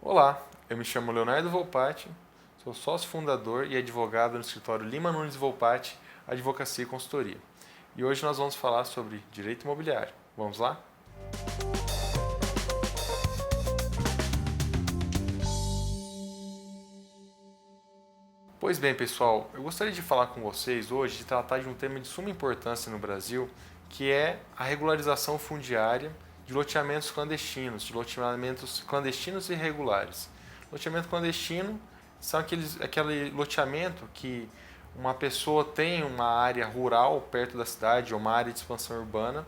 Olá, eu me chamo Leonardo Volpatti, sou sócio fundador e advogado no escritório Lima Nunes Volpatti, Advocacia e Consultoria. E hoje nós vamos falar sobre direito imobiliário. Vamos lá? Pois bem, pessoal, eu gostaria de falar com vocês hoje de tratar de um tema de suma importância no Brasil, que é a regularização fundiária de loteamentos clandestinos e irregulares. Loteamento clandestino são aquele loteamento que uma pessoa tem uma área rural perto da cidade ou uma área de expansão urbana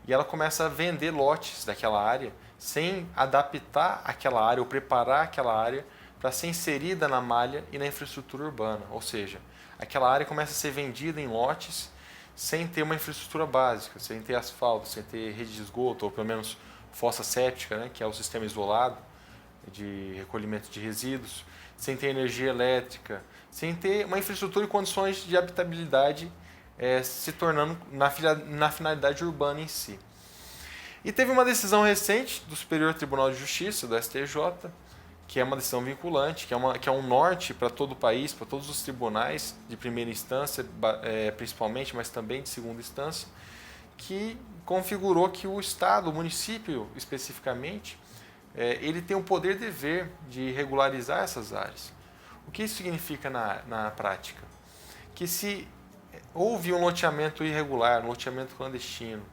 e ela começa a vender lotes daquela área sem adaptar aquela área ou preparar aquela área para ser inserida na malha e na infraestrutura urbana. Ou seja, aquela área começa a ser vendida em lotes sem ter uma infraestrutura básica, sem ter asfalto, sem ter rede de esgoto, ou pelo menos fossa séptica, né, que é o sistema isolado de recolhimento de resíduos, sem ter energia elétrica, sem ter uma infraestrutura e condições de habitabilidade se tornando na finalidade urbana em si. E teve uma decisão recente do Superior Tribunal de Justiça, do STJ, que é uma decisão vinculante, que é um norte para todo o país, para todos os tribunais de primeira instância, principalmente, mas também de segunda instância, que configurou que o Estado, o município especificamente, ele tem o poder dever de regularizar essas áreas. O que isso significa na prática? Que se houve um loteamento irregular, um loteamento clandestino,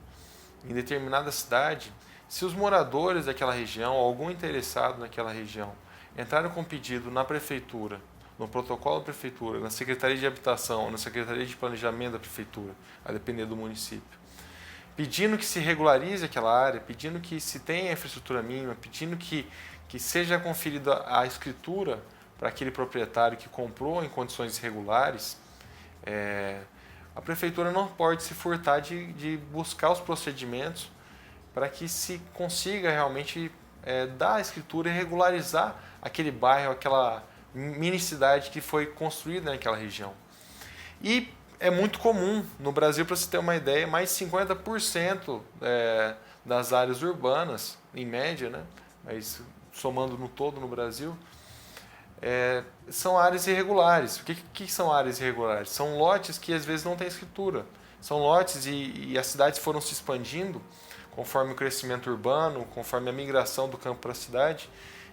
em determinada cidade, se os moradores daquela região, ou algum interessado naquela região, entraram com pedido na prefeitura, no protocolo da prefeitura, na Secretaria de Habitação, na Secretaria de Planejamento da prefeitura, a depender do município, pedindo que se regularize aquela área, pedindo que se tenha a infraestrutura mínima, pedindo que seja conferida a escritura para aquele proprietário que comprou em condições irregulares, a prefeitura não pode se furtar de buscar os procedimentos para que se consiga realmente dar a escritura e regularizar aquele bairro, aquela mini cidade que foi construída naquela região. E é muito comum no Brasil, para você ter uma ideia, mais de 50% das áreas urbanas, em média, né, mas somando no todo no Brasil, são áreas irregulares. O que são áreas irregulares? São lotes que às vezes não têm escritura. São lotes e as cidades foram se expandindo conforme o crescimento urbano, conforme a migração do campo para a cidade,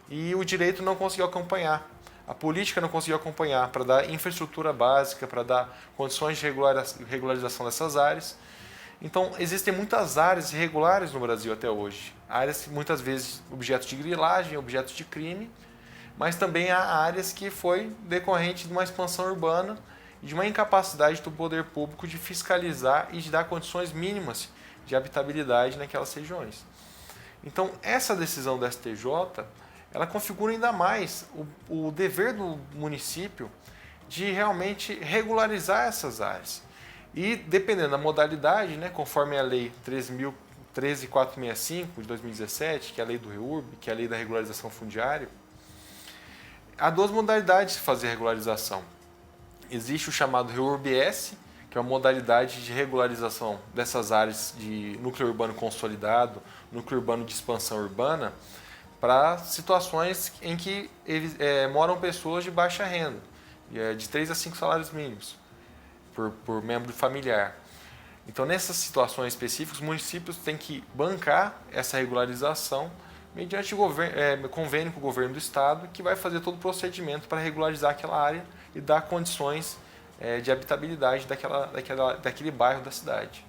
e o direito não conseguiu acompanhar. A política não conseguiu acompanhar para dar infraestrutura básica, para dar condições de regularização dessas áreas. Então, existem muitas áreas irregulares no Brasil até hoje. Áreas muitas vezes objetos de grilagem, objetos de crime, mas também há áreas que foi decorrente de uma expansão urbana e de uma incapacidade do poder público de fiscalizar e de dar condições mínimas de habitabilidade naquelas regiões. Então, essa decisão do STJ, ela configura ainda mais o dever do município de realmente regularizar essas áreas. E, dependendo da modalidade, né, conforme a Lei 13.465 de 2017, que é a Lei do REURB, que é a Lei da Regularização Fundiária, há duas modalidades de fazer a regularização. Existe o chamado REURB-S, que é uma modalidade de regularização dessas áreas de núcleo urbano consolidado, núcleo urbano de expansão urbana, para situações em que moram pessoas de baixa renda, de 3 a 5 salários mínimos por membro familiar. Então, nessas situações específicas, os municípios têm que bancar essa regularização mediante convênio com o governo do estado, que vai fazer todo o procedimento para regularizar aquela área e dar condições de habitabilidade daquele bairro da cidade.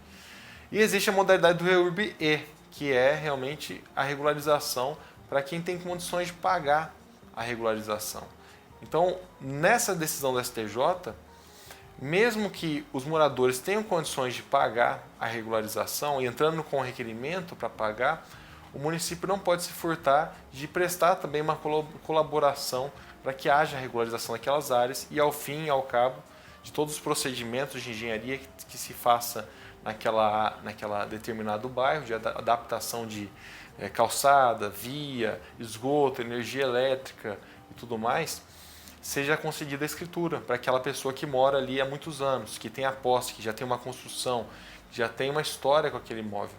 E existe a modalidade do REURB-E, que é realmente a regularização para quem tem condições de pagar a regularização. Então, nessa decisão do STJ, mesmo que os moradores tenham condições de pagar a regularização, entrando com requerimento para pagar, o município não pode se furtar de prestar também uma colaboração para que haja a regularização daquelas áreas e, ao fim e ao cabo de todos os procedimentos de engenharia que se faça naquela determinado bairro, de adaptação de calçada, via, esgoto, energia elétrica e tudo mais, seja concedida a escritura para aquela pessoa que mora ali há muitos anos, que tem a posse, que já tem uma construção, que já tem uma história com aquele imóvel.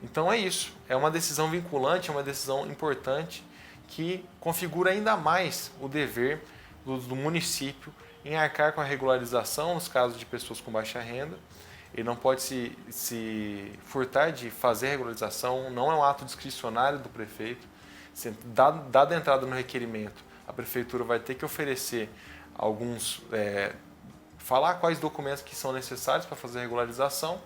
Então é isso, é uma decisão vinculante, é uma decisão importante que configura ainda mais o dever do município em arcar com a regularização nos casos de pessoas com baixa renda. Ele não pode se furtar de fazer a regularização, não é um ato discricionário do prefeito. Dada a entrada no requerimento, a prefeitura vai ter que oferecer falar quais documentos que são necessários para fazer a regularização,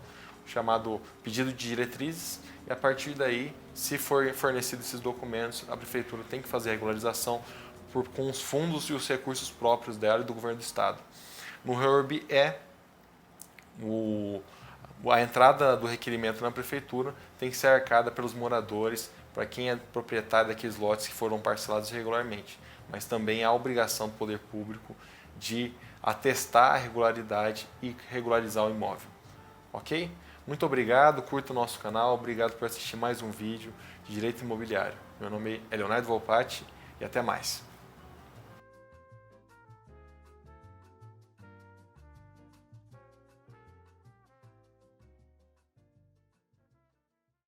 chamado pedido de diretrizes, e a partir daí, se for fornecido esses documentos, a prefeitura tem que fazer a regularização com os fundos e os recursos próprios dela e do governo do estado. No REORB a entrada do requerimento na prefeitura tem que ser arcada pelos moradores, para quem é proprietário daqueles lotes que foram parcelados irregularmente. Mas também há a obrigação do poder público de atestar a regularidade e regularizar o imóvel. Ok? Muito obrigado, curta o nosso canal, obrigado por assistir mais um vídeo de Direito Imobiliário. Meu nome é Leonardo Volpatti e até mais.